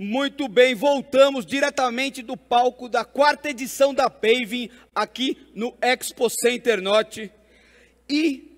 Muito bem, voltamos diretamente do palco da 4ª edição da Paving, aqui no Expo Center Norte. E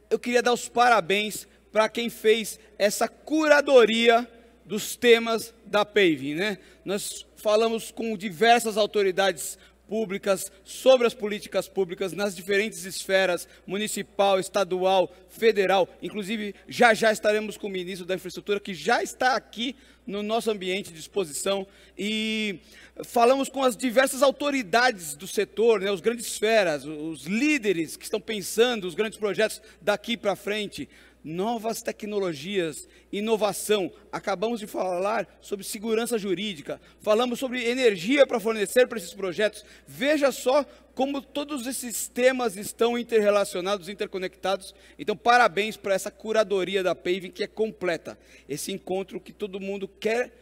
eu queria dar os parabéns para quem fez essa curadoria dos temas da Paving, né? Nós falamos com diversas autoridades públicas sobre as políticas públicas nas diferentes esferas, municipal, estadual, federal. Inclusive, já estaremos com o ministro da Infraestrutura, que já está aqui no nosso ambiente de exposição, e falamos com as diversas autoridades do setor, né, os grandes esferas, os líderes que estão pensando os grandes projetos daqui para frente. Novas tecnologias, inovação. Acabamos de falar sobre segurança jurídica, falamos sobre energia para fornecer para esses projetos. Veja só como todos esses temas estão interrelacionados, interconectados. Então, parabéns para essa curadoria da Paving, que é completa. Esse encontro que todo mundo quer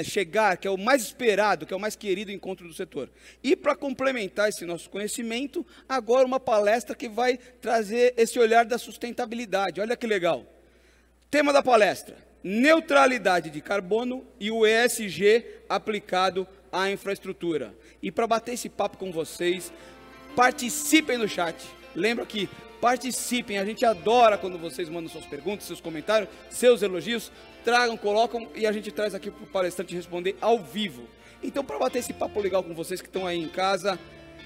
chegar, que é o mais esperado, que é o mais querido encontro do setor. E para complementar esse nosso conhecimento, agora uma palestra que vai trazer esse olhar da sustentabilidade. Olha que legal. Tema da palestra: neutralidade de carbono e o ESG aplicado à infraestrutura. E para bater esse papo com vocês, participem no chat. Lembra que participem, a gente adora quando vocês mandam suas perguntas, seus comentários, seus elogios. Tragam, colocam e a gente traz aqui para o palestrante responder ao vivo. Então, para bater esse papo legal com vocês que estão aí em casa,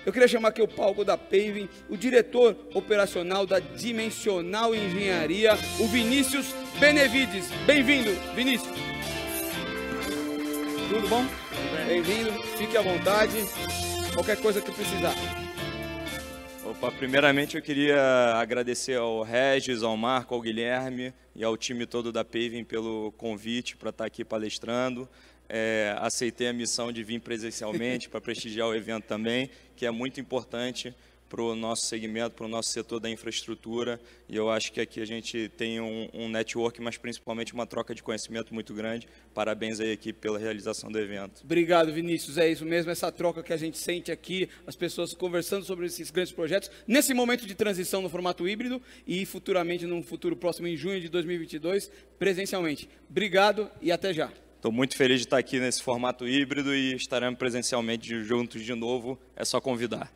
eu queria chamar aqui o palco da Paving, o diretor operacional da Dimensional Engenharia, o Vinícius Benevides. Bem-vindo, Vinícius. Tudo bom? Bem-vindo, fique à vontade, qualquer coisa que precisar. Opa, primeiramente eu queria agradecer ao Regis, ao Marco, ao Guilherme e ao time todo da Paving pelo convite para estar aqui palestrando. Aceitei a missão de vir presencialmente para prestigiar o evento também, que é muito importante para o nosso segmento, para o nosso setor da infraestrutura, e eu acho que aqui a gente tem um network, mas principalmente uma troca de conhecimento muito grande. Parabéns aí, equipe, pela realização do evento. Obrigado, Vinícius, é isso mesmo, essa troca que a gente sente aqui, as pessoas conversando sobre esses grandes projetos, nesse momento de transição no formato híbrido, e futuramente, num futuro próximo, em junho de 2022, presencialmente. Obrigado e até já. Estou muito feliz de estar aqui nesse formato híbrido e estaremos presencialmente juntos de novo, é só convidar.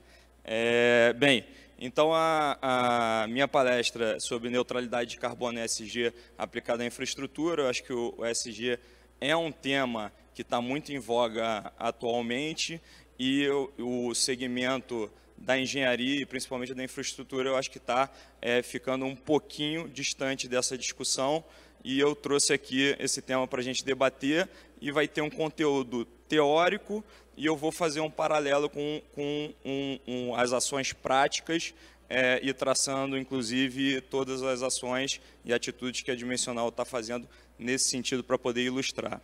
Bem, então a minha palestra sobre neutralidade de carbono e ESG aplicada à infraestrutura, eu acho que o ESG é um tema que está muito em voga atualmente, e o segmento da engenharia e principalmente da infraestrutura, eu acho que está ficando um pouquinho distante dessa discussão, e eu trouxe aqui esse tema para a gente debater, e vai ter um conteúdo teórico, e eu vou fazer um paralelo com as ações práticas e traçando, inclusive, todas as ações e atitudes que a Dimensional está fazendo nesse sentido para poder ilustrar.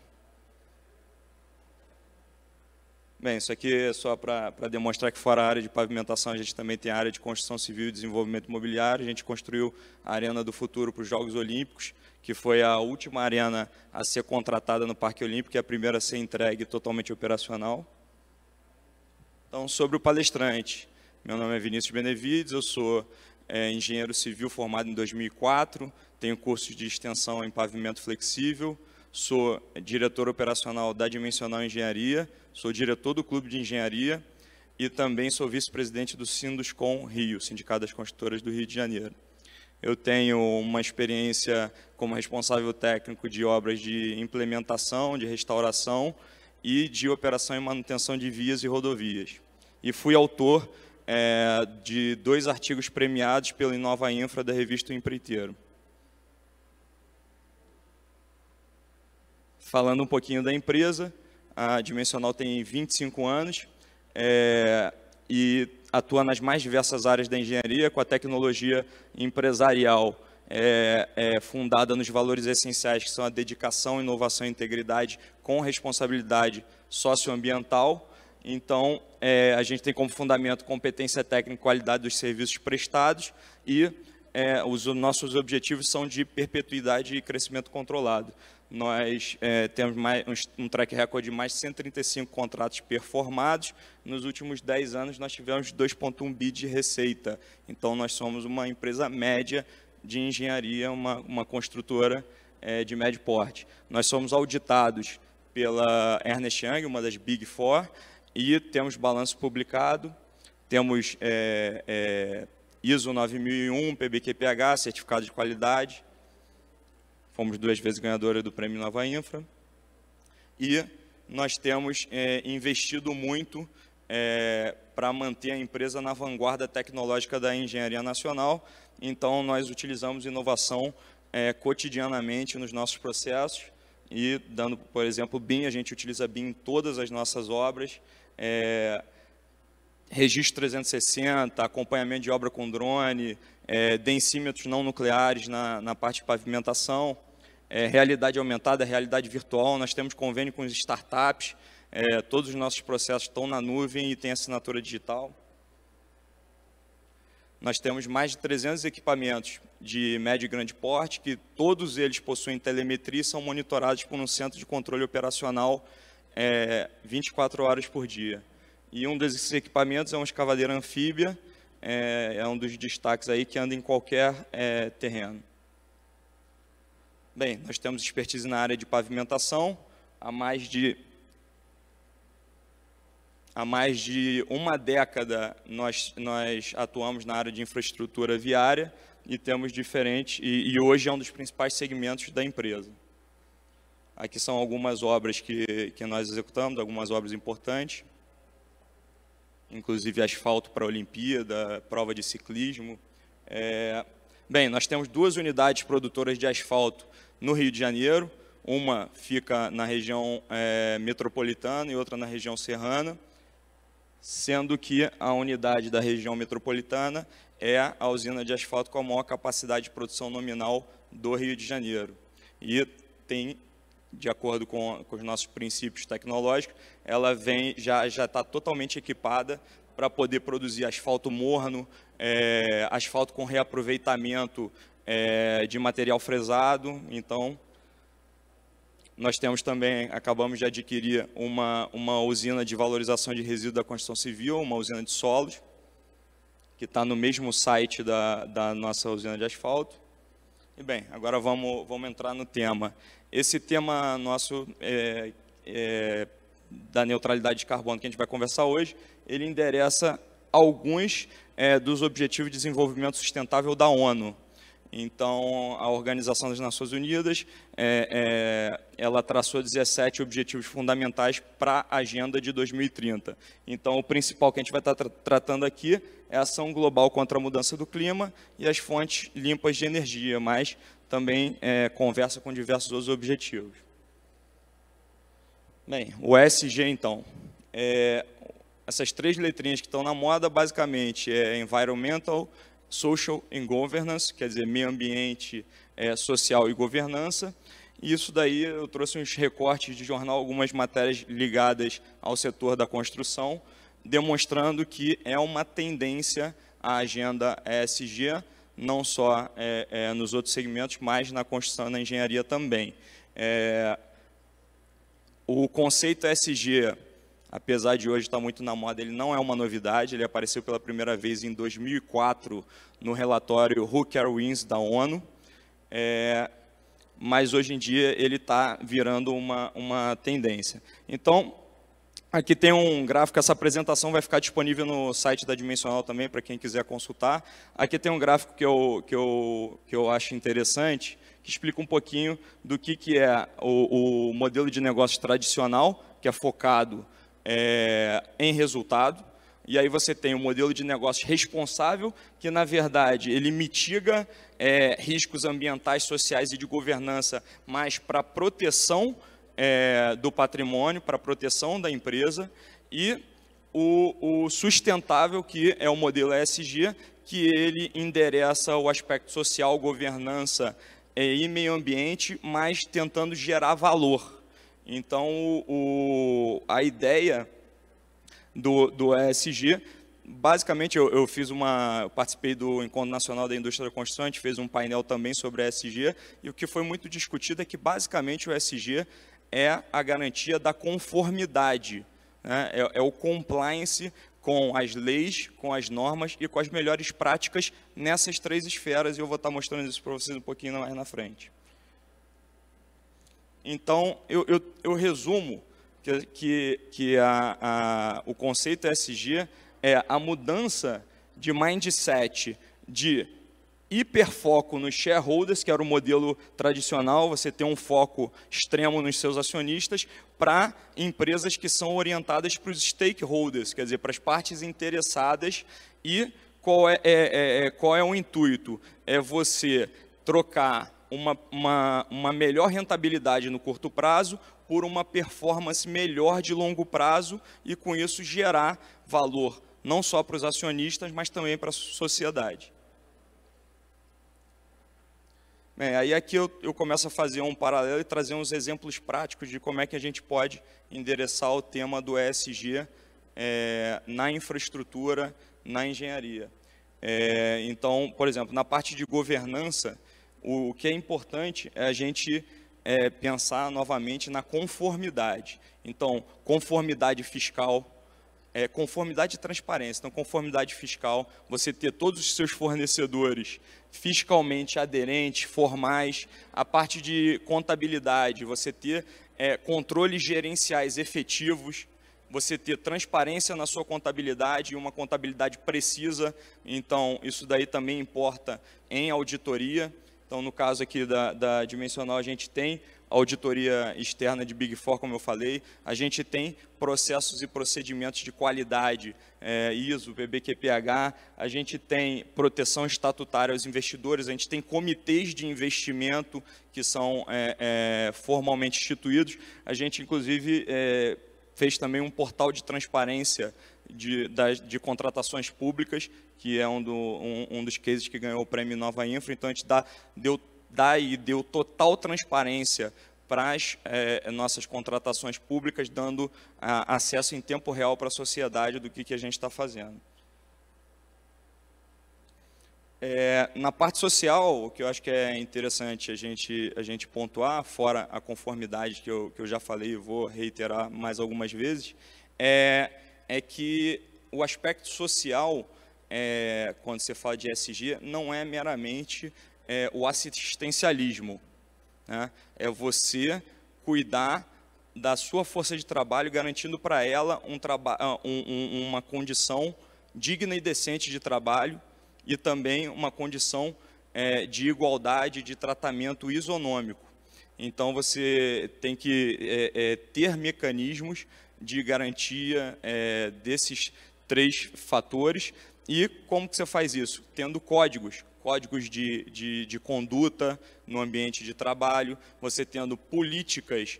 Bem, isso aqui é só para demonstrar que fora a área de pavimentação, a gente também tem a área de construção civil e desenvolvimento imobiliário. A gente construiu a Arena do Futuro para os Jogos Olímpicos, que foi a última arena a ser contratada no Parque Olímpico e a primeira a ser entregue totalmente operacional. Então, sobre o palestrante, meu nome é Vinícius Benevides, eu sou engenheiro civil formado em 2004, tenho curso de extensão em pavimento flexível, sou diretor operacional da Dimensional Engenharia, sou diretor do Clube de Engenharia e também sou vice-presidente do Sinduscon Rio, Sindicato das Construtoras do Rio de Janeiro. Eu tenho uma experiência como responsável técnico de obras de implementação, de restauração e de operação e manutenção de vias e rodovias. E fui autor de 2 artigos premiados pela Inova Infra da revista O Empreiteiro. Falando um pouquinho da empresa, a Dimensional tem 25 anos e atua nas mais diversas áreas da engenharia, com a tecnologia empresarial fundada nos valores essenciais, que são a dedicação, inovação e integridade, com responsabilidade socioambiental. Então, a gente tem como fundamento competência técnica e qualidade dos serviços prestados, e os nossos objetivos são de perpetuidade e crescimento controlado. Nós temos um track record de mais de 135 contratos performados. Nos últimos 10 anos, nós tivemos 2,1 bi de receita. Então, nós somos uma empresa média de engenharia, uma construtora de médio porte. Nós somos auditados pela Ernst Young, uma das Big Four, e temos balanço publicado, temos ISO 9001, PBQPH, certificado de qualidade, fomos 2 vezes ganhadora do Prêmio Nova Infra, e nós temos investido muito para manter a empresa na vanguarda tecnológica da engenharia nacional. Então, nós utilizamos inovação cotidianamente nos nossos processos, e dando, por exemplo, BIM, a gente utiliza BIM em todas as nossas obras, registro 360, acompanhamento de obra com drone, densímetros não nucleares na parte de pavimentação, realidade aumentada, realidade virtual. Nós temos convênio com as startups, todos os nossos processos estão na nuvem e tem assinatura digital. Nós temos mais de 300 equipamentos de médio e grande porte, que todos eles possuem telemetria e são monitorados por um centro de controle operacional 24 horas por dia. E um desses equipamentos é uma escavadeira anfíbia, é um dos destaques aí, que anda em qualquer terreno. Bem, nós temos expertise na área de pavimentação, há mais de uma década nós atuamos na área de infraestrutura viária e temos diferentes, e hoje é um dos principais segmentos da empresa. Aqui são algumas obras que nós executamos, algumas obras importantes, inclusive asfalto para a Olimpíada, prova de ciclismo. Bem, nós temos 2 unidades produtoras de asfalto no Rio de Janeiro, uma fica na região metropolitana e outra na região serrana, sendo que a unidade da região metropolitana é a usina de asfalto com a maior capacidade de produção nominal do Rio de Janeiro. E tem, de acordo com os nossos princípios tecnológicos, ela já está totalmente equipada para poder produzir asfalto morno, asfalto com reaproveitamento de material fresado. Então, nós temos também, acabamos de adquirir uma usina de valorização de resíduos da construção civil, uma usina de solos, que está no mesmo site da nossa usina de asfalto. E bem, agora vamos entrar no tema. Esse tema nosso da neutralidade de carbono que a gente vai conversar hoje, ele endereça alguns dos Objetivos de Desenvolvimento Sustentável da ONU. Então, a Organização das Nações Unidas, ela traçou 17 objetivos fundamentais para a Agenda de 2030. Então, o principal que a gente vai estar tratando aqui é a ação global contra a mudança do clima e as fontes limpas de energia, mas também conversa com diversos outros objetivos. Bem, o ESG, então, essas 3 letrinhas que estão na moda, basicamente, é Environmental, Social and Governance, quer dizer, meio ambiente, social e governança. E isso daí eu trouxe uns recortes de jornal, algumas matérias ligadas ao setor da construção, demonstrando que é uma tendência a agenda ESG, não só nos outros segmentos, mas na construção e na engenharia também. O conceito ESG, apesar de hoje estar muito na moda, ele não é uma novidade, ele apareceu pela primeira vez em 2004 no relatório Who Care Wins da ONU, mas hoje em dia ele está virando uma tendência. Então, aqui tem um gráfico, essa apresentação vai ficar disponível no site da Dimensional também, para quem quiser consultar. Aqui tem um gráfico que eu acho interessante, que explica um pouquinho do que é o modelo de negócio tradicional, que é focado em resultado, e aí você tem o modelo de negócio responsável, que na verdade ele mitiga riscos ambientais, sociais e de governança, mas para proteção do patrimônio, para proteção da empresa, e o sustentável, que é o modelo ESG, que ele endereça o aspecto social, governança e meio ambiente, mas tentando gerar valor. Então, a ideia do ESG, basicamente, eu participei do Encontro Nacional da Indústria da Construção, a gente fez um painel também sobre ESG, e o que foi muito discutido é que, basicamente, o ESG é a garantia da conformidade, né? É o compliance com as leis, com as normas e com as melhores práticas nessas 3 esferas, e eu vou estar mostrando isso para vocês um pouquinho mais na frente. Então, eu resumo que o conceito ESG é a mudança de mindset de hiperfoco nos shareholders, que era o modelo tradicional, você tem um foco extremo nos seus acionistas, para empresas que são orientadas para os stakeholders, quer dizer, para as partes interessadas. E qual é o intuito? É você trocar uma melhor rentabilidade no curto prazo por uma performance melhor de longo prazo e, com isso, gerar valor não só para os acionistas, mas também para a sociedade. Bem, aí aqui eu começo a fazer um paralelo e trazer uns exemplos práticos de como é que a gente pode endereçar o tema do ESG na infraestrutura, na engenharia. Então, por exemplo, na parte de governança, o que é importante é a gente pensar novamente na conformidade. Então, conformidade fiscal, conformidade e transparência. Então, conformidade fiscal, você ter todos os seus fornecedores fiscalmente aderentes, formais. A parte de contabilidade, você ter controles gerenciais efetivos, você ter transparência na sua contabilidade e uma contabilidade precisa. Então, isso daí também importa em auditoria. Então, no caso aqui da Dimensional, a gente tem auditoria externa de Big Four, como eu falei, a gente tem processos e procedimentos de qualidade, ISO, PBQPH, a gente tem proteção estatutária aos investidores, a gente tem comitês de investimento que são formalmente instituídos, a gente, inclusive, fez também um portal de transparência de contratações públicas, que é um dos cases que ganhou o prêmio Nova Infra. Então, a gente deu total transparência para as nossas contratações públicas, dando acesso em tempo real para a sociedade do que a gente está fazendo. Na parte social, o que eu acho que é interessante a gente pontuar, fora a conformidade que eu já falei e vou reiterar mais algumas vezes, é que o aspecto social, quando você fala de ESG, não é meramente o assistencialismo, né? É você cuidar da sua força de trabalho, garantindo para ela uma condição digna e decente de trabalho e também uma condição de igualdade de tratamento isonômico. Então, você tem que ter mecanismos de garantia desses 3 fatores. E como que você faz isso? Tendo códigos de conduta no ambiente de trabalho, você tendo políticas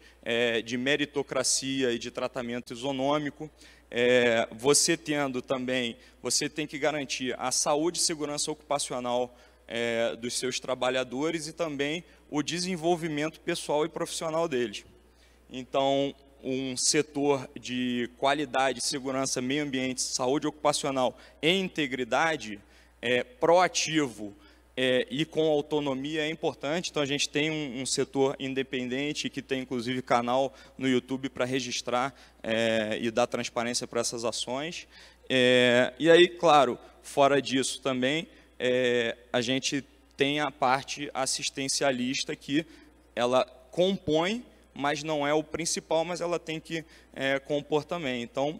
de meritocracia e de tratamento isonômico, você tendo também, você tem que garantir a saúde e segurança ocupacional dos seus trabalhadores e também o desenvolvimento pessoal e profissional deles. Então, um setor de qualidade, segurança, meio ambiente, saúde ocupacional e integridade, proativo e com autonomia é importante. Então, a gente tem um setor independente que tem, inclusive, canal no YouTube para registrar e dar transparência para essas ações. E aí, claro, fora disso também, a gente tem a parte assistencialista que ela compõe, mas não é o principal, mas ela tem que compor também. Então,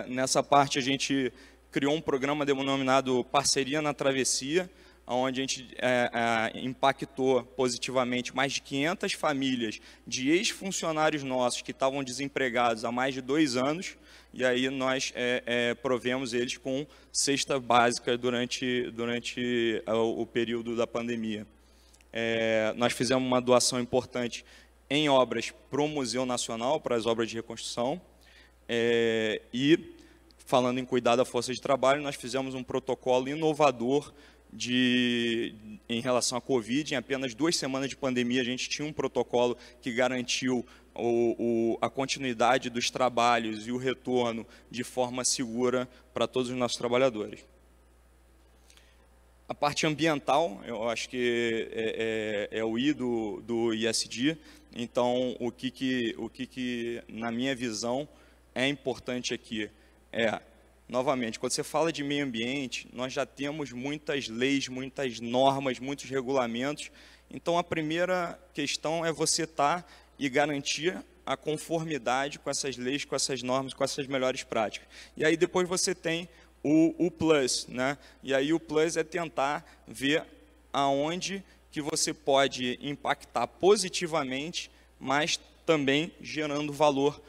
nessa parte a gente criou um programa denominado Parceria na Travessia, onde a gente impactou positivamente mais de 500 famílias de ex-funcionários nossos que estavam desempregados há mais de 2 anos, e aí nós provemos eles com cesta básica durante o período da pandemia. Nós fizemos uma doação importante em obras para o Museu Nacional, para as obras de reconstrução, e, falando em cuidar da força de trabalho, nós fizemos um protocolo inovador em relação à Covid. Em apenas 2 semanas de pandemia, a gente tinha um protocolo que garantiu a continuidade dos trabalhos e o retorno de forma segura para todos os nossos trabalhadores. A parte ambiental, eu acho que é o I do ISD. Então, o que na minha visão, é importante aqui novamente, quando você fala de meio ambiente, nós já temos muitas leis, muitas normas, muitos regulamentos. Então, a primeira questão é você estar e garantir a conformidade com essas leis, com essas normas, com essas melhores práticas. E aí depois você tem o plus, né? E aí o plus é tentar ver aonde que você pode impactar positivamente, mas também gerando valor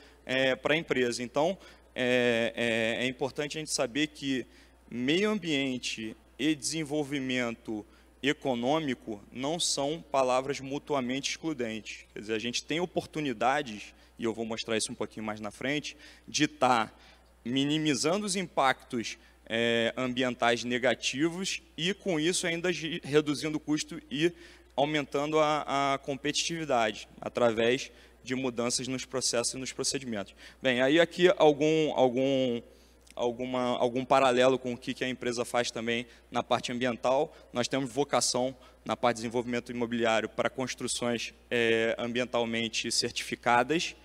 para a empresa. Então, é importante a gente saber que meio ambiente e desenvolvimento econômico não são palavras mutuamente excludentes. Quer dizer, a gente tem oportunidades, e eu vou mostrar isso um pouquinho mais na frente, de estar minimizando os impactos ambientais negativos e, com isso, ainda reduzindo o custo e aumentando a competitividade através de mudanças nos processos e nos procedimentos. Bem, aí aqui algum paralelo com o que a empresa faz também na parte ambiental. Nós temos vocação na parte de desenvolvimento imobiliário para construções ambientalmente certificadas.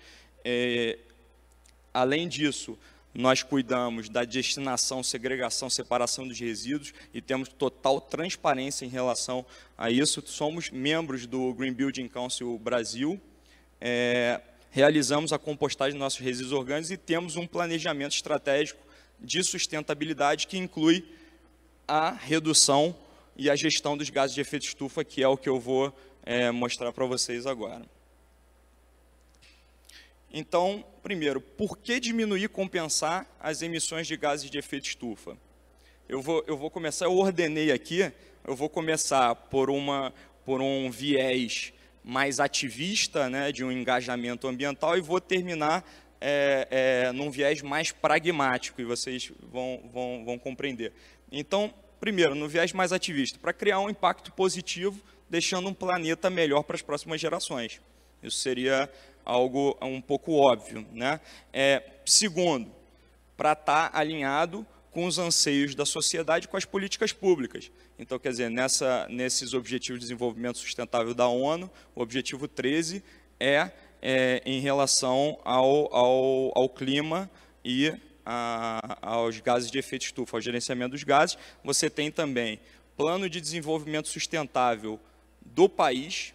Além disso, nós cuidamos da destinação, segregação, separação dos resíduos e temos total transparência em relação a isso. Somos membros do Green Building Council Brasil, realizamos a compostagem dos nossos resíduos orgânicos e temos um planejamento estratégico de sustentabilidade que inclui a redução e a gestão dos gases de efeito estufa, que é o que eu vou mostrar para vocês agora. Então, primeiro, por que diminuir e compensar as emissões de gases de efeito estufa? Eu vou começar, eu ordenei aqui, eu vou começar por um viés mais ativista, né, de um engajamento ambiental, e vou terminar num viés mais pragmático, e vocês vão compreender. Então, primeiro, no viés mais ativista, para criar um impacto positivo, deixando um planeta melhor para as próximas gerações. Isso seria algo um pouco óbvio, né? Segundo, para estar alinhado com os anseios da sociedade, com as políticas públicas. Então, quer dizer, nesses Objetivos de Desenvolvimento Sustentável da ONU, o objetivo 13 em relação ao clima e aos gases de efeito estufa, ao gerenciamento dos gases. Você tem também plano de desenvolvimento sustentável do país.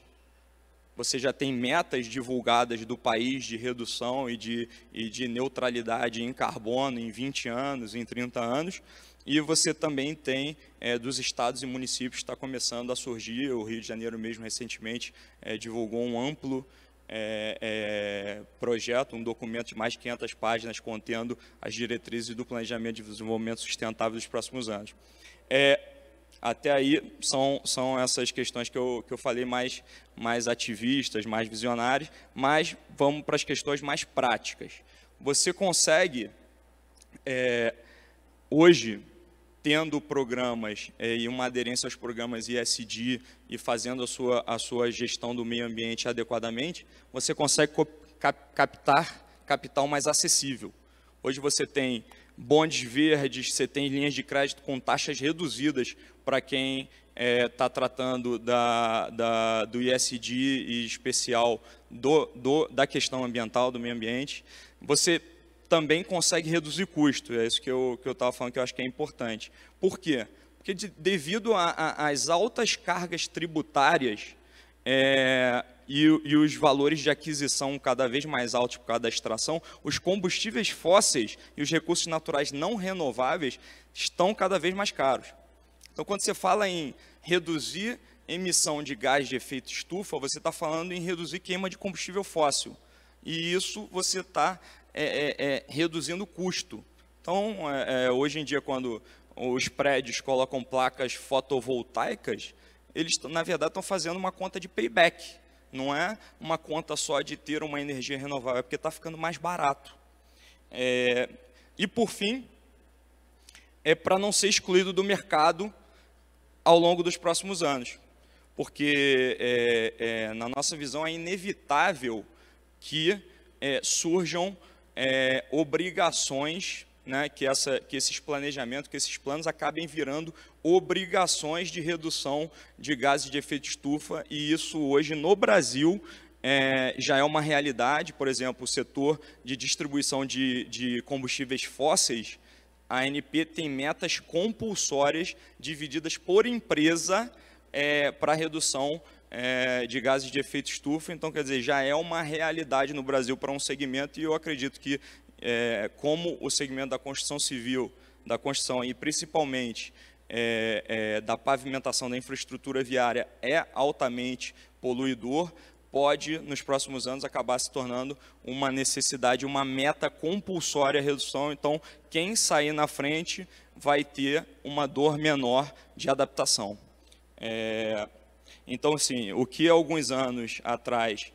Você já tem metas divulgadas do país de redução e de neutralidade em carbono em 20 anos, em 30 anos. E você também tem dos estados e municípios que está começando a surgir. O Rio de Janeiro mesmo recentemente divulgou um amplo projeto, um documento de mais de 500 páginas contendo as diretrizes do planejamento de desenvolvimento sustentável dos próximos anos. Até aí são essas questões que eu falei mais ativistas, mais visionárias, mas vamos para as questões mais práticas. Você consegue, hoje, tendo programas e uma aderência aos programas ESG e fazendo a sua gestão do meio ambiente adequadamente, você consegue captar capital mais acessível. Hoje você tem bondes verdes, você tem linhas de crédito com taxas reduzidas para quem está tratando do ESG e especial da questão ambiental, do meio ambiente. Você também consegue reduzir custo, é isso que eu estava falando, que eu acho que é importante. Por quê? Porque devido às altas cargas tributárias e os valores de aquisição cada vez mais altos por causa da extração, os combustíveis fósseis e os recursos naturais não renováveis estão cada vez mais caros. Então, quando você fala em reduzir emissão de gás de efeito estufa, você está falando em reduzir queima de combustível fóssil. E isso você está reduzindo o custo. Então, hoje em dia, quando os prédios colocam placas fotovoltaicas, eles, na verdade, estão fazendo uma conta de payback. Não é uma conta só de ter uma energia renovável, é porque está ficando mais barato. E, por fim, para não ser excluído do mercado ao longo dos próximos anos. Porque, na nossa visão, é inevitável que surjam obrigações, né, que esses planejamentos, que esses planos acabem virando obrigações de redução de gases de efeito estufa, e isso hoje no Brasil já é uma realidade. Por exemplo, o setor de distribuição de combustíveis fósseis a ANP tem metas compulsórias divididas por empresa para redução de gases de efeito estufa. Então, quer dizer, já é uma realidade no Brasil para um segmento, e eu acredito que, como o segmento da construção civil, da construção e principalmente da pavimentação da infraestrutura viária é altamente poluidor, pode, nos próximos anos, acabar se tornando uma necessidade, uma meta compulsória a redução. Então, quem sair na frente vai ter uma dor menor de adaptação. Então, assim, o que há alguns anos atrás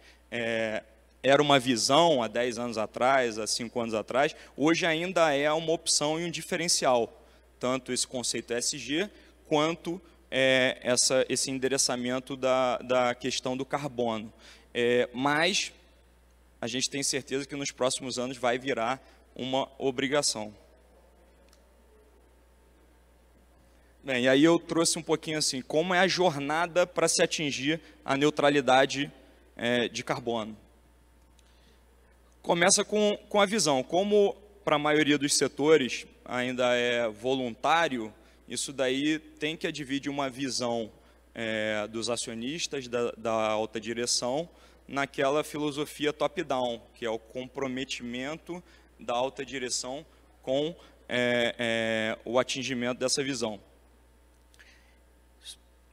era uma visão, há 10 anos atrás, há 5 anos atrás, hoje ainda é uma opção e um diferencial, tanto esse conceito ESG, quanto esse endereçamento da questão do carbono. Mas a gente tem certeza que nos próximos anos vai virar uma obrigação. Bem, e aí eu trouxe um pouquinho assim, como é a jornada para se atingir a neutralidade de carbono. Começa com a visão. Como para a maioria dos setores ainda é voluntário, isso daí tem que dividir uma visão dos acionistas, da alta direção, naquela filosofia top-down, que é o comprometimento da alta direção com o atingimento dessa visão.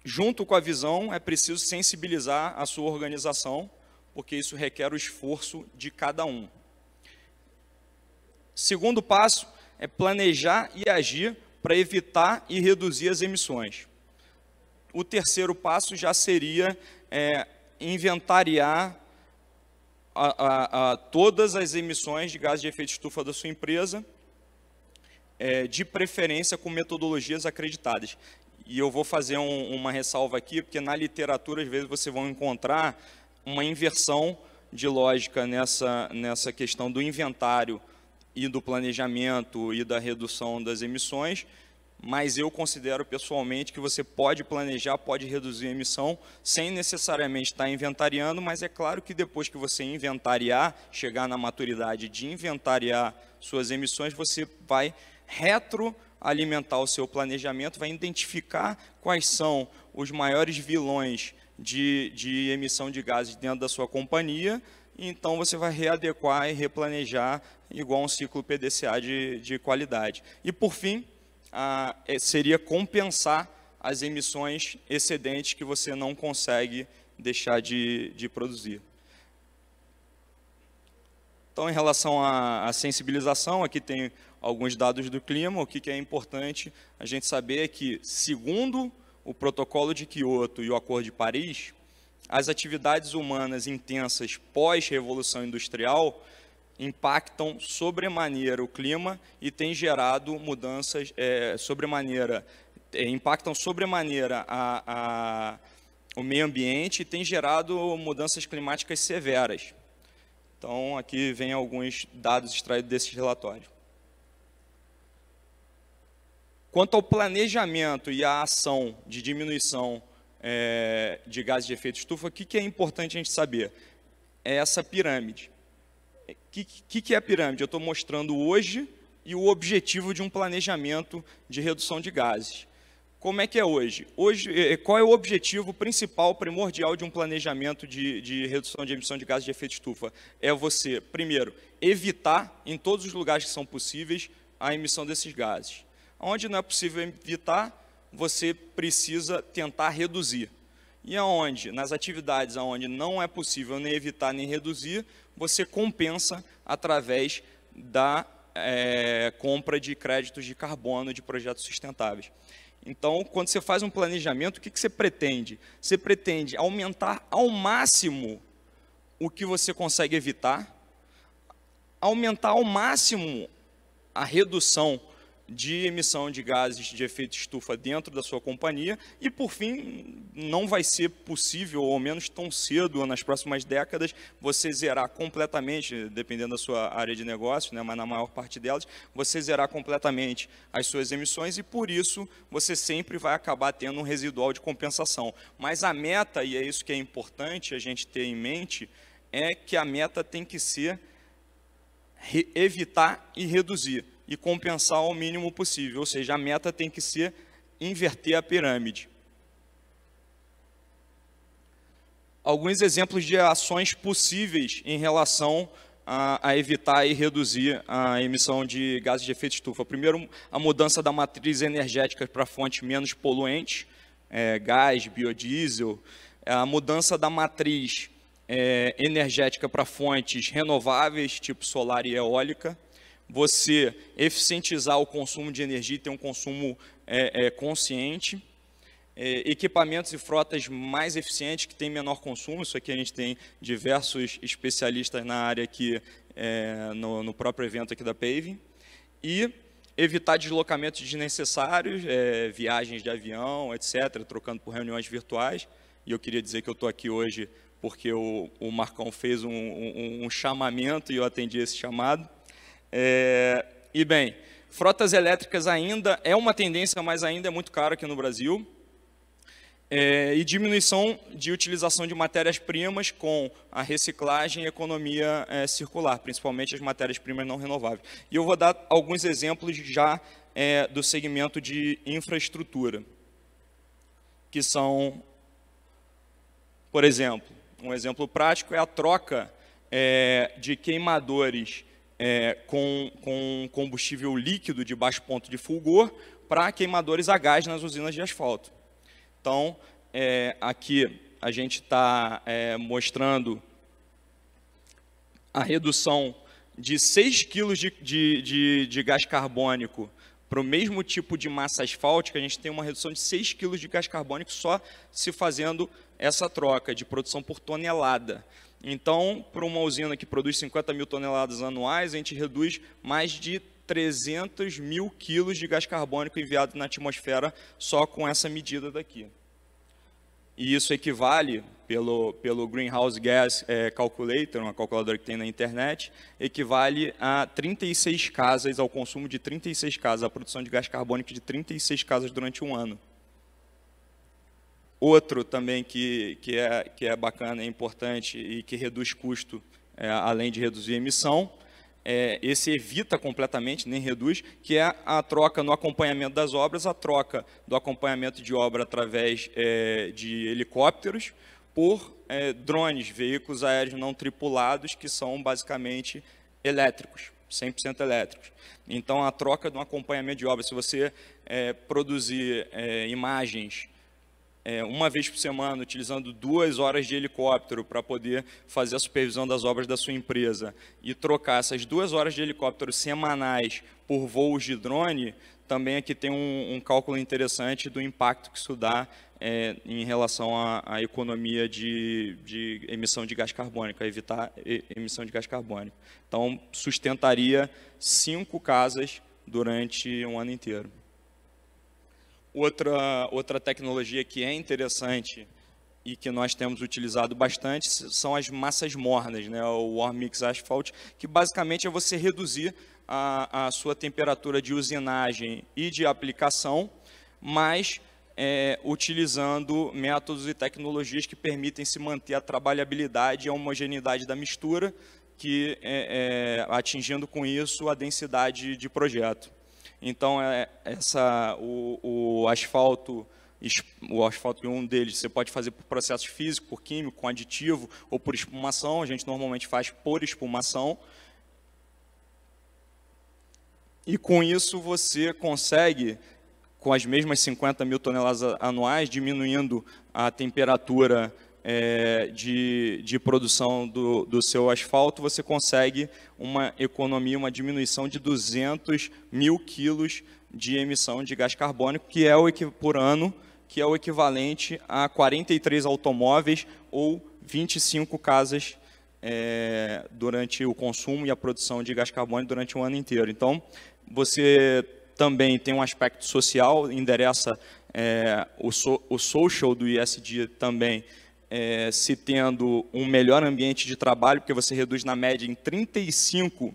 Junto com a visão, é preciso sensibilizar a sua organização, porque isso requer o esforço de cada um. Segundo passo é planejar e agir para evitar e reduzir as emissões. O terceiro passo já seria inventariar todas as emissões de gases de efeito estufa da sua empresa, de preferência com metodologias acreditadas. E eu vou fazer uma ressalva aqui, porque na literatura, às vezes, você vai encontrar uma inversão de lógica nessa questão do inventário e do planejamento e da redução das emissões, mas eu considero pessoalmente que você pode planejar, pode reduzir a emissão, sem necessariamente estar inventariando, mas é claro que depois que você inventariar, chegar na maturidade de inventariar suas emissões, você vai retroalimentar o seu planejamento, vai identificar quais são os maiores vilões de emissão de gases dentro da sua companhia, e então você vai readequar e replanejar igual um ciclo PDCA de qualidade. E, por fim, seria compensar as emissões excedentes que você não consegue deixar de produzir. Então, em relação à sensibilização, aqui tem alguns dados do clima. O que é importante a gente saber é que, segundo o Protocolo de Quioto e o Acordo de Paris, as atividades humanas intensas pós-revolução industrial impactam sobremaneira o clima e têm gerado mudanças impactam sobremaneira o meio ambiente e têm gerado mudanças climáticas severas. Então, aqui vem alguns dados extraídos desse relatório. Quanto ao planejamento e à ação de diminuição de gases de efeito estufa, o que é importante a gente saber? É essa pirâmide. O que é a pirâmide? Eu estou mostrando hoje e o objetivo de um planejamento de redução de gases. Como é que é hoje? Qual é o objetivo principal, primordial de um planejamento de redução de emissão de gases de efeito estufa? É você, primeiro, evitar em todos os lugares que são possíveis a emissão desses gases. Onde não é possível evitar, você precisa tentar reduzir. E aonde, nas atividades onde não é possível nem evitar nem reduzir, você compensa através da compra de créditos de carbono de projetos sustentáveis. Então, quando você faz um planejamento, o que você pretende? Você pretende aumentar ao máximo o que você consegue evitar, aumentar ao máximo a redução de emissão de gases de efeito estufa dentro da sua companhia e, por fim, não vai ser possível, ou ao menos tão cedo, ou nas próximas décadas, você zerar completamente, dependendo da sua área de negócio, né, mas na maior parte delas, você zerar completamente as suas emissões e, por isso, você sempre vai acabar tendo um residual de compensação. Mas a meta, e é isso que é importante a gente ter em mente, é que a meta tem que ser evitar e reduzir. e compensar ao mínimo possível, ou seja, a meta tem que ser inverter a pirâmide. Alguns exemplos de ações possíveis em relação a evitar e reduzir a emissão de gases de efeito estufa. Primeiro, a mudança da matriz energética para fontes menos poluentes, gás, biodiesel, a mudança da matriz energética para fontes renováveis, tipo solar e eólica, você eficientizar o consumo de energia e ter um consumo consciente, equipamentos e frotas mais eficientes que têm menor consumo. Isso aqui a gente tem diversos especialistas na área aqui no próprio evento aqui da Paving, e evitar deslocamentos desnecessários, viagens de avião, etc., trocando por reuniões virtuais. E eu queria dizer que eu estou aqui hoje porque o Marcão fez um chamamento e eu atendi esse chamado. E bem, frotas elétricas ainda é uma tendência, mas ainda é muito caro aqui no Brasil. E diminuição de utilização de matérias-primas com a reciclagem e economia circular, principalmente as matérias-primas não renováveis. E eu vou dar alguns exemplos já do segmento de infraestrutura, que são, por exemplo, um exemplo prático é a troca de queimadores com combustível líquido de baixo ponto de fulgor para queimadores a gás nas usinas de asfalto. Então, aqui a gente está mostrando a redução de 6 quilos de gás carbônico para o mesmo tipo de massa asfáltica. A gente tem uma redução de 6 quilos de gás carbônico só se fazendo essa troca de produção por tonelada. Então, para uma usina que produz 50 mil toneladas anuais, a gente reduz mais de 300 mil quilos de gás carbônico enviado na atmosfera só com essa medida daqui. E isso equivale, pelo Greenhouse Gas Calculator, uma calculadora que tem na internet, equivale a 36 casas, ao consumo de 36 casas, a produção de gás carbônico de 36 casas durante um ano. Outro também que é bacana, é importante e que reduz custo, além de reduzir a emissão, esse evita completamente, nem reduz, que é a troca no acompanhamento das obras, a troca do acompanhamento de obra através de helicópteros por drones, veículos aéreos não tripulados, que são basicamente elétricos, 100% elétricos. Então, a troca do acompanhamento de obra, se você produzir imagens uma vez por semana, utilizando 2 horas de helicóptero para poder fazer a supervisão das obras da sua empresa e trocar essas 2 horas de helicóptero semanais por voos de drone, também aqui tem um cálculo interessante do impacto que isso dá em relação à economia de emissão de gás carbônico, a evitar emissão de gás carbônico. Então, sustentaria 5 casas durante um ano inteiro. Outra tecnologia que é interessante e que nós temos utilizado bastante são as massas mornas, né? O Warm Mix Asphalt, que basicamente é você reduzir a sua temperatura de usinagem e de aplicação, mas utilizando métodos e tecnologias que permitem se manter a trabalhabilidade e a homogeneidade da mistura, atingindo com isso a densidade de projeto. Então, o asfalto em um deles você pode fazer por processo físico, por químico, com aditivo ou por espumação. A gente normalmente faz por espumação. E com isso você consegue, com as mesmas 50 mil toneladas anuais, diminuindo a temperatura de produção do seu asfalto, você consegue uma economia, uma diminuição de 200 mil quilos de emissão de gás carbônico, por ano, que é o equivalente a 43 automóveis ou 25 casas durante o consumo e a produção de gás carbônico durante um ano inteiro. Então, você também tem um aspecto social, endereça o social do ESG também, se tendo um melhor ambiente de trabalho, porque você reduz na média em 35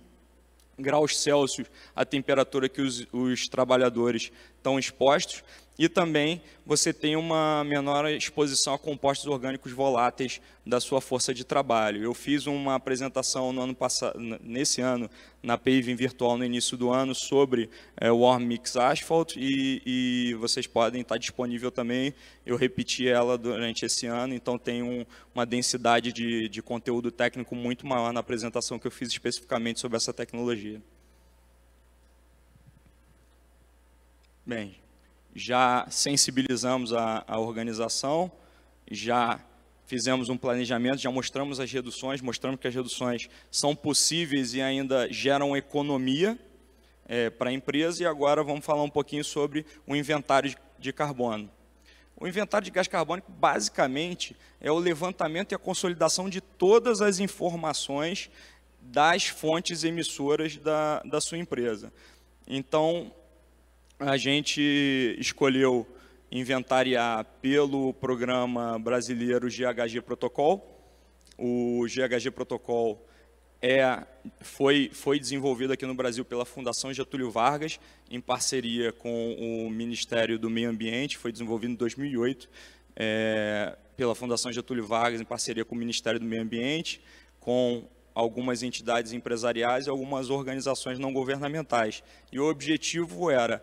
graus Celsius a temperatura que os trabalhadores estão expostos, e também você tem uma menor exposição a compostos orgânicos voláteis da sua força de trabalho. Eu fiz uma apresentação no ano passado, nesse ano, na Paving Virtual, no início do ano, sobre o Warm Mix Asphalt, e vocês podem estar disponível também. Eu repeti ela durante esse ano, então tem uma densidade de conteúdo técnico muito maior na apresentação que eu fiz especificamente sobre essa tecnologia. Bem, já sensibilizamos a organização, já fizemos um planejamento, já mostramos as reduções, mostramos que as reduções são possíveis e ainda geram economia para a empresa, e agora vamos falar um pouquinho sobre o inventário de carbono. O inventário de gás carbônico, basicamente, é o levantamento e a consolidação de todas as informações das fontes emissoras da sua empresa. Então, a gente escolheu inventariar pelo programa brasileiro GHG Protocol. O GHG Protocol foi desenvolvido aqui no Brasil pela Fundação Getúlio Vargas, em parceria com o Ministério do Meio Ambiente. Foi desenvolvido em 2008 pela Fundação Getúlio Vargas, em parceria com o Ministério do Meio Ambiente, com algumas entidades empresariais e algumas organizações não governamentais. E o objetivo era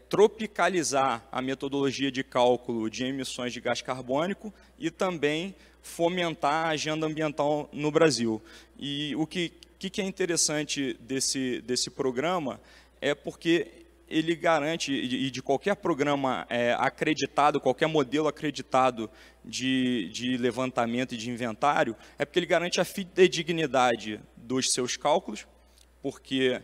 tropicalizar a metodologia de cálculo de emissões de gás carbônico e também fomentar a agenda ambiental no Brasil. E o que é interessante desse programa é porque ele garante, e de qualquer programa acreditado, qualquer modelo acreditado de levantamento e de inventário, é porque ele garante a fidedignidade dos seus cálculos, porque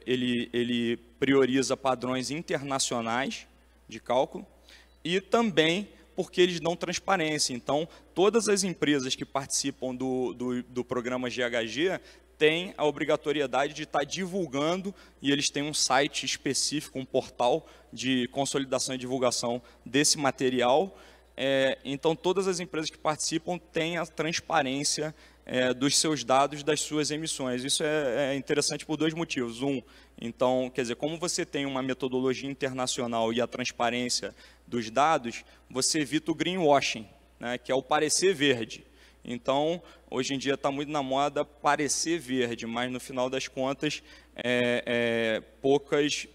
ele prioriza padrões internacionais de cálculo, e também porque eles dão transparência. Então, todas as empresas que participam do programa GHG têm a obrigatoriedade de estar divulgando, e eles têm um site específico, um portal de consolidação e divulgação desse material. Então, todas as empresas que participam têm a transparência dos seus dados, das suas emissões. Isso é interessante por dois motivos. Então, quer dizer, como você tem uma metodologia internacional e a transparência dos dados, você evita o greenwashing, né, que é o parecer verde. Então, hoje em dia está muito na moda parecer verde, mas no final das contas,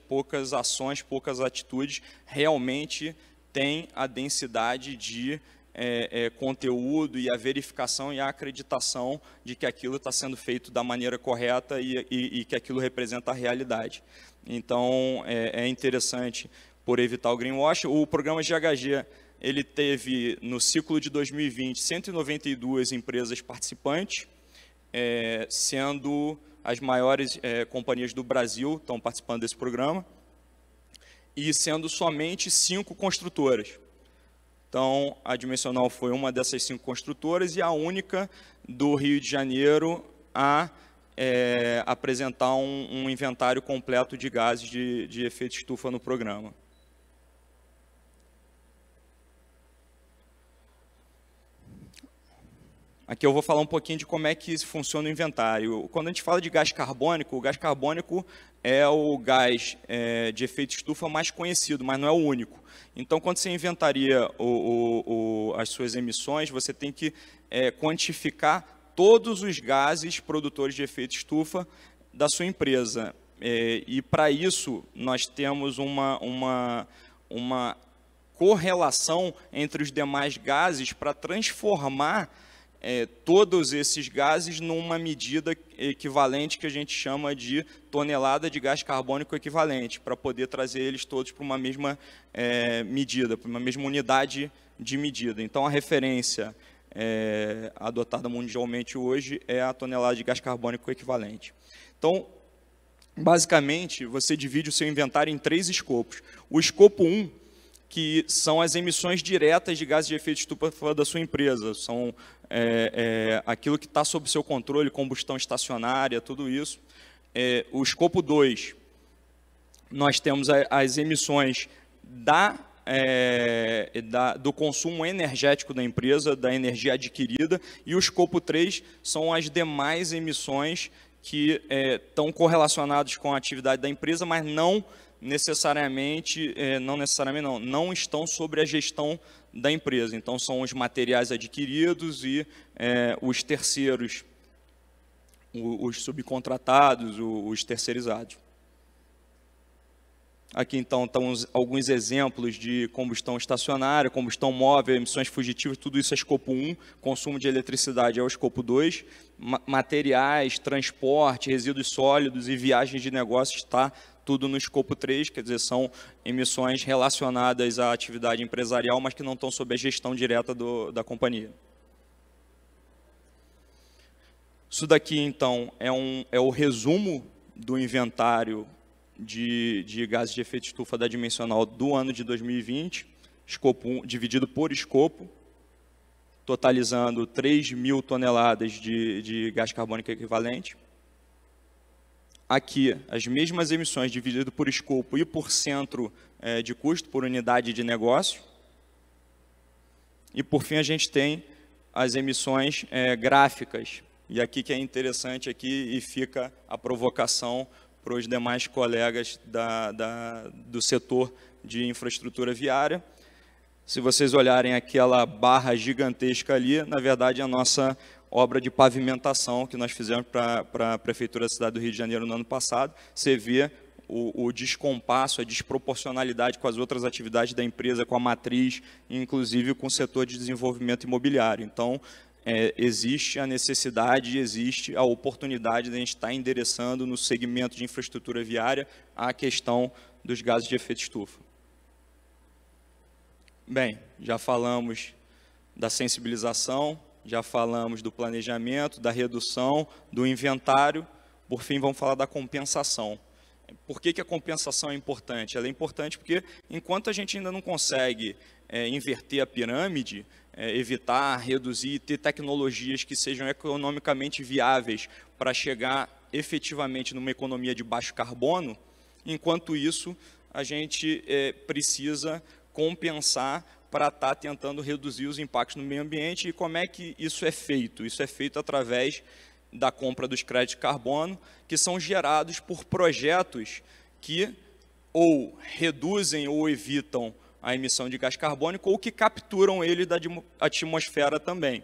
poucas ações, poucas atitudes realmente têm a densidade de conteúdo e a verificação e a acreditação de que aquilo está sendo feito da maneira correta e que aquilo representa a realidade. Então, é interessante por evitar o greenwash. O programa GHG, ele teve, no ciclo de 2020, 192 empresas participantes, sendo as maiores companhias do Brasil estão participando desse programa, e sendo somente 5 construtoras. Então, a Dimensional foi uma dessas 5 construtoras e a única do Rio de Janeiro a apresentar um inventário completo de gases de efeito estufa no programa. Aqui eu vou falar um pouquinho de como é que funciona o inventário. Quando a gente fala de gás carbônico, o gás carbônico é o gás de efeito estufa mais conhecido, mas não é o único. Então, quando você inventaria as suas emissões, você tem que quantificar todos os gases produtores de efeito estufa da sua empresa. E, para isso, nós temos uma correlação entre os demais gases para transformar todos esses gases numa medida equivalente que a gente chama de tonelada de gás carbônico equivalente, para poder trazer eles todos para uma mesma medida, para uma mesma unidade de medida. Então, a referência adotada mundialmente hoje é a tonelada de gás carbônico equivalente. Então, basicamente, você divide o seu inventário em 3 escopos. O escopo 1, que são as emissões diretas de gases de efeito estufa da sua empresa, são aquilo que está sob seu controle, combustão estacionária, tudo isso. O escopo 2, nós temos as emissões do consumo energético da empresa, da energia adquirida, e o escopo 3 são as demais emissões que estão correlacionados com a atividade da empresa, mas não necessariamente não estão sobre a gestão da empresa. Então, são os materiais adquiridos e os terceiros, os subcontratados, os terceirizados. Aqui, então, estão alguns exemplos de combustão estacionária, combustão móvel, emissões fugitivas, tudo isso é escopo 1, consumo de eletricidade é o escopo 2, materiais, transporte, resíduos sólidos e viagens de negócios está tudo no escopo 3, quer dizer, são emissões relacionadas à atividade empresarial, mas que não estão sob a gestão direta da companhia. Isso daqui, então, é o resumo do inventário de gases de efeito estufa da Dimensional do ano de 2020, escopo 1, dividido por escopo, totalizando 3.000 toneladas de gás carbônico equivalente. Aqui, as mesmas emissões dividido por escopo e por centro de custo, por unidade de negócio. E, por fim, a gente tem as emissões gráficas. E aqui que é interessante aqui e fica a provocação para os demais colegas do setor de infraestrutura viária. Se vocês olharem aquela barra gigantesca ali, na verdade, é a nossa obra de pavimentação que nós fizemos para a Prefeitura da cidade do Rio de Janeiro no ano passado. Você vê o descompasso, a desproporcionalidade com as outras atividades da empresa, com a matriz, inclusive com o setor de desenvolvimento imobiliário. Então, existe a necessidade, existe a oportunidade de a gente estar endereçando no segmento de infraestrutura viária a questão dos gases de efeito estufa. Bem, já falamos da sensibilização, já falamos do planejamento, da redução, do inventário. Por fim, vamos falar da compensação. Por que a compensação é importante? Ela é importante porque, enquanto a gente ainda não consegue inverter a pirâmide, evitar, reduzir, ter tecnologias que sejam economicamente viáveis para chegar efetivamente numa economia de baixo carbono, enquanto isso, a gente precisa compensar para estar tentando reduzir os impactos no meio ambiente. E como é que isso é feito? Isso é feito através da compra dos créditos de carbono, que são gerados por projetos que ou reduzem ou evitam a emissão de gás carbônico ou que capturam ele da atmosfera também.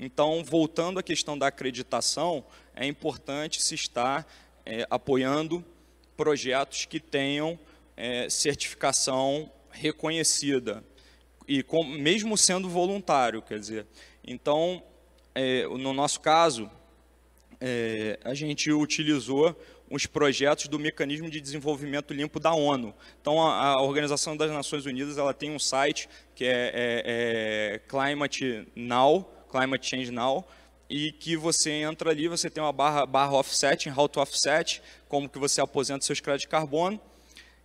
Então, voltando à questão da acreditação, é importante se estar apoiando projetos que tenham certificação reconhecida, e mesmo sendo voluntário, quer dizer. Então, no nosso caso, a gente utilizou os projetos do Mecanismo de Desenvolvimento Limpo da ONU. Então, a Organização das Nações Unidas ela tem um site que é Climate Change Now, e que você entra ali, você tem uma barra offsetting, how to offset, como que você aposenta seus créditos de carbono,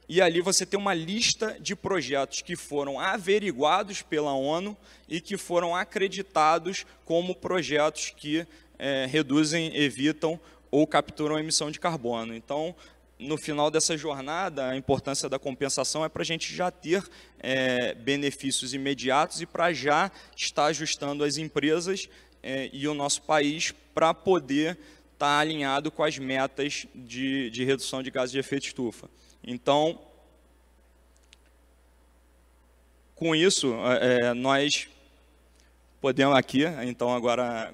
e ali você tem uma lista de projetos que foram averiguados pela ONU e que foram acreditados como projetos que reduzem, evitam ou capturam a emissão de carbono. Então, no final dessa jornada, a importância da compensação é para a gente já ter benefícios imediatos e para já estar ajustando as empresas e o nosso país para poder estar alinhado com as metas de redução de gases de efeito estufa. Então, com isso, nós podemos aqui, então agora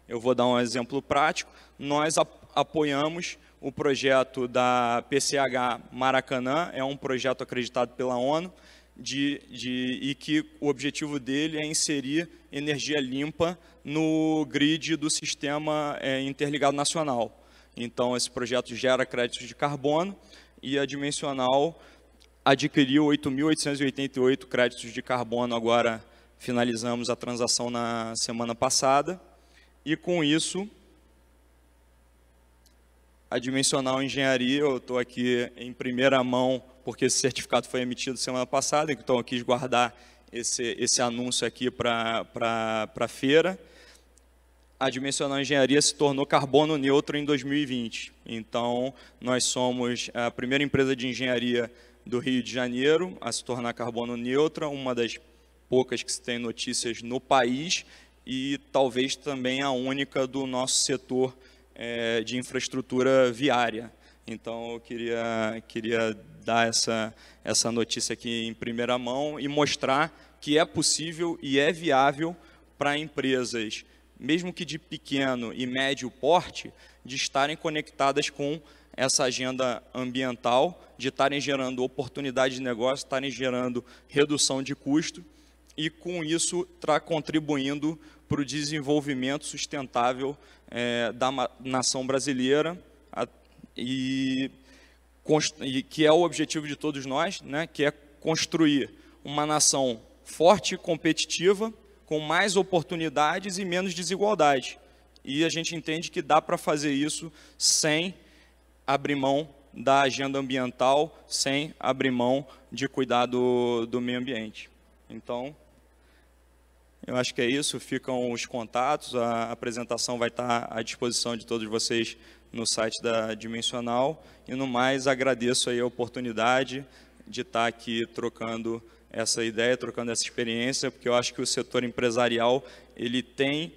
eu vou dar um exemplo prático, nós apoiamos o projeto da PCH Maracanã, é um projeto acreditado pela ONU, e que o objetivo dele é inserir energia limpa no grid do Sistema Interligado Nacional. Então, esse projeto gera créditos de carbono e a Dimensional adquiriu 8.888 créditos de carbono, agora finalizamos a transação na semana passada, e com isso, a Dimensional Engenharia, eu estou aqui em primeira mão, porque esse certificado foi emitido semana passada, então eu quis guardar esse anúncio aqui para a feira. A Dimensional Engenharia se tornou carbono neutro em 2020. Então, nós somos a primeira empresa de engenharia do Rio de Janeiro a se tornar carbono neutra, uma das poucas que se tem notícias no país e talvez também a única do nosso setor de infraestrutura viária. Então, eu queria dar essa notícia aqui em primeira mão e mostrar que é possível e é viável para empresas, mesmo que de pequeno e médio porte, de estarem conectadas com essa agenda ambiental, de estarem gerando oportunidade de negócio, estarem gerando redução de custo e, com isso, estar contribuindo para o desenvolvimento sustentável da nação brasileira, e que é o objetivo de todos nós, né, que é construir uma nação forte e competitiva, com mais oportunidades e menos desigualdade. E a gente entende que dá para fazer isso sem abrir mão da agenda ambiental, sem abrir mão de cuidar do meio ambiente. Então, eu acho que é isso, ficam os contatos, a apresentação vai estar à disposição de todos vocês no site da Dimensional, e no mais agradeço aí a oportunidade de estar aqui trocando essa ideia, trocando essa experiência, porque eu acho que o setor empresarial ele tem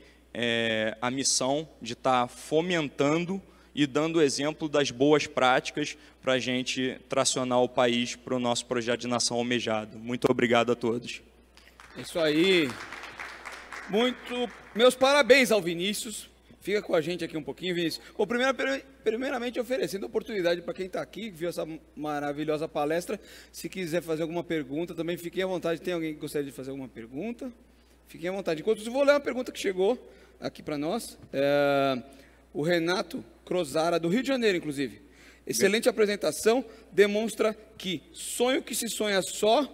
a missão de estar fomentando e dando exemplo das boas práticas para a gente tracionar o país para o nosso projeto de nação almejado. Muito obrigado a todos. Isso aí. Meus parabéns ao Vinícius. Fica com a gente aqui um pouquinho, Vinícius. Bom, primeiramente, oferecendo oportunidade para quem está aqui, que viu essa maravilhosa palestra. Se quiser fazer alguma pergunta, também fiquem à vontade. Tem alguém que gostaria de fazer alguma pergunta? Fiquem à vontade. Enquanto eu vou ler uma pergunta que chegou aqui para nós. O Renato Crozara, do Rio de Janeiro, inclusive. Excelente apresentação. Demonstra que sonho que se sonha só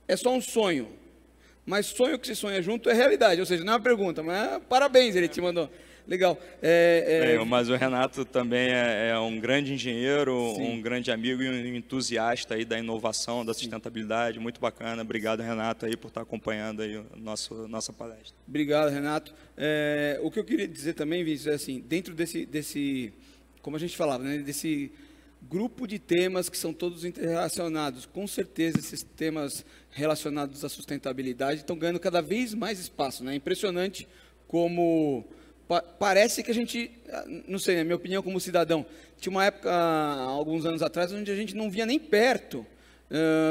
é só um sonho. Mas sonho que se sonha junto é realidade. Ou seja, não é uma pergunta, mas parabéns, ele te mandou. Legal. Mas o Renato também é um grande engenheiro, sim, um grande amigo e um entusiasta aí da inovação, da sustentabilidade. Muito bacana. Obrigado, Renato, aí, por estar acompanhando aí nossa palestra. Obrigado, Renato. O que eu queria dizer também, Vinícius, é assim, dentro desse como a gente falava, né, desse grupo de temas que são todos interrelacionados, com certeza esses temas relacionados à sustentabilidade estão ganhando cada vez mais espaço, né? É impressionante como parece que a gente, não sei, na minha opinião como cidadão, tinha uma época, há alguns anos atrás, onde a gente não via nem perto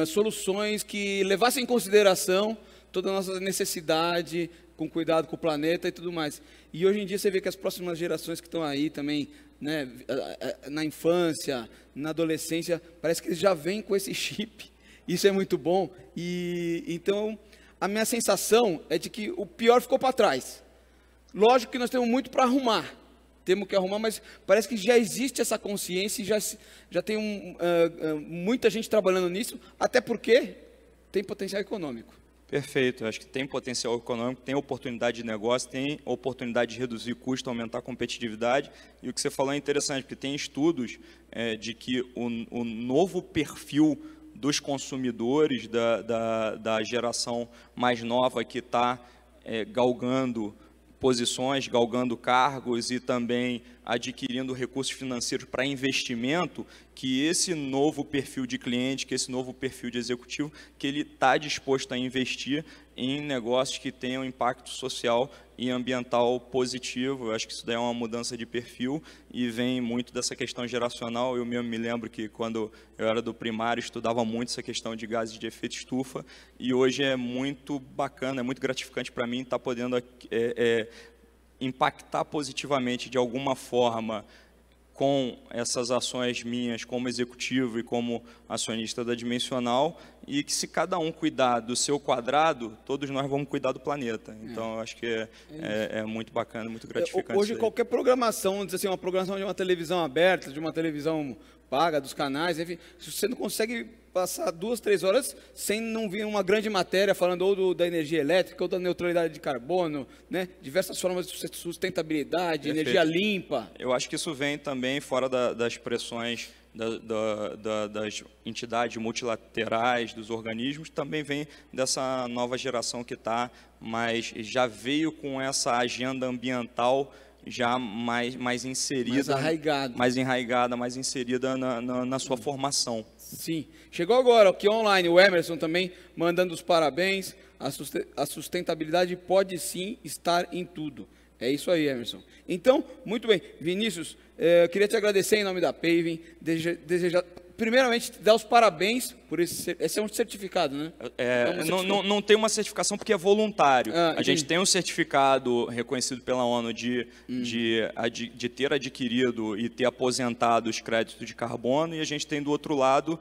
soluções que levassem em consideração toda a nossa necessidade, com cuidado com o planeta e tudo mais. E hoje em dia você vê que as próximas gerações que estão aí também, né, na infância, na adolescência, parece que eles já vêm com esse chip. Isso é muito bom. E então, a minha sensação é de que o pior ficou para trás. Lógico que nós temos muito para arrumar, temos que arrumar, mas parece que já existe essa consciência e já tem muita gente trabalhando nisso, até porque tem potencial econômico. Perfeito, acho que tem potencial econômico, tem oportunidade de negócio, tem oportunidade de reduzir custo, aumentar a competitividade, e o que você falou é interessante, porque tem estudos de que o novo perfil dos consumidores da geração mais nova que está galgando posições, galgando cargos e também adquirindo recursos financeiros para investimento, que esse novo perfil de cliente, que esse novo perfil de executivo, que ele está disposto a investir em negócios que tenham impacto social e ambiental positivo. Eu acho que isso daí é uma mudança de perfil e vem muito dessa questão geracional. Eu mesmo me lembro que quando eu era do primário, estudava muito essa questão de gases de efeito estufa, e hoje é muito bacana, é muito gratificante para mim estar podendo impactar positivamente de alguma forma com essas ações minhas como executivo e como acionista da Dimensional, e que se cada um cuidar do seu quadrado, todos nós vamos cuidar do planeta. Então, eu acho que é muito bacana, muito gratificante. Hoje, qualquer programação, vamos dizer assim, uma programação de uma televisão aberta, de uma televisão paga, dos canais, enfim, você não consegue passar 2, 3 horas sem não vir uma grande matéria falando ou da energia elétrica, ou da neutralidade de carbono, né? Diversas formas de sustentabilidade, perfeito, energia limpa. Eu acho que isso vem também fora das pressões das entidades multilaterais, dos organismos, também vem dessa nova geração que está, mas já veio com essa agenda ambiental já mais inserida, mais enraigada, mais inserida na sua formação. Sim. Chegou agora aqui online o Emerson também mandando os parabéns. A sustentabilidade pode sim estar em tudo. É isso aí, Emerson. Então, muito bem. Vinícius, eu queria te agradecer em nome da Paving, desejar, primeiramente, dar os parabéns por esse é um certificado, né? Não tem uma certificação porque é voluntário. A gente entendi. tem um certificado reconhecido pela ONU de ter adquirido e ter aposentado os créditos de carbono, e a gente tem do outro lado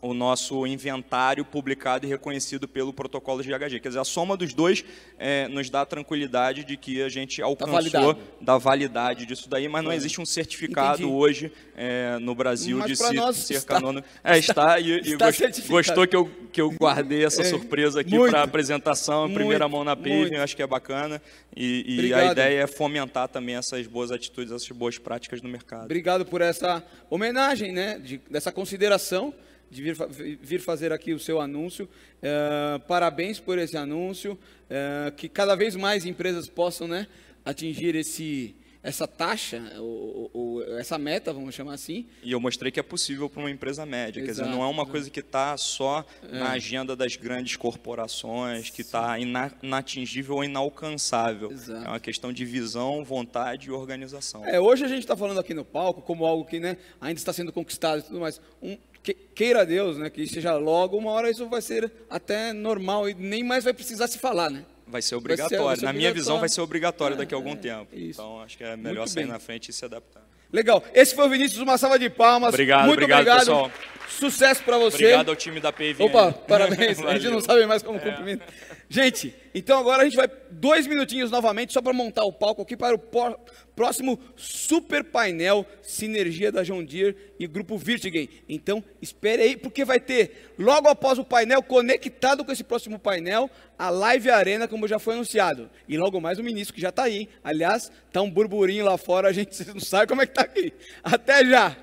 o nosso inventário publicado e reconhecido pelo protocolo de GHG. Quer dizer, a soma dos dois nos dá a tranquilidade de que a gente alcançou da validade disso daí, mas não existe um certificado hoje no Brasil mas de ser canônico. Está Gostou que eu guardei essa surpresa aqui para a apresentação em primeira mão na Paving, eu acho que é bacana. E a ideia é fomentar também essas boas atitudes, essas boas práticas no mercado. Obrigado por essa homenagem, né, dessa consideração, de vir fazer aqui o seu anúncio. Parabéns por esse anúncio, que cada vez mais empresas possam, né, atingir essa taxa, ou essa meta, vamos chamar assim. E eu mostrei que é possível para uma empresa média. Quer dizer, não é uma coisa que está só na agenda das grandes corporações, que está inatingível ou inalcançável. Exato. É uma questão de visão, vontade e organização. Hoje a gente está falando aqui no palco como algo que, né, ainda está sendo conquistado e tudo mais. Queira Deus, né, que seja logo, uma hora isso vai ser até normal e nem mais vai precisar se falar, né? Vai ser obrigatório. Na minha visão, vai ser obrigatório daqui a algum tempo. Isso. Então, acho que é melhor sair na frente e se adaptar. Legal. Esse foi o Vinícius, uma salva de palmas. Muito obrigado, pessoal. Sucesso para você. Obrigado ao time da Paving. Opa, parabéns. A gente não sabe mais como cumprimenta. Gente, então agora a gente vai 2 minutinhos novamente só para montar o palco aqui para o próximo super painel Sinergia da John Deere e Grupo Virtigen. Então, espere aí, porque vai ter, logo após o painel, conectado com esse próximo painel, a Live Arena, como já foi anunciado. E logo mais o ministro, que já está aí. Aliás, está um burburinho lá fora, a gente não sabe como é que está aqui. Até já!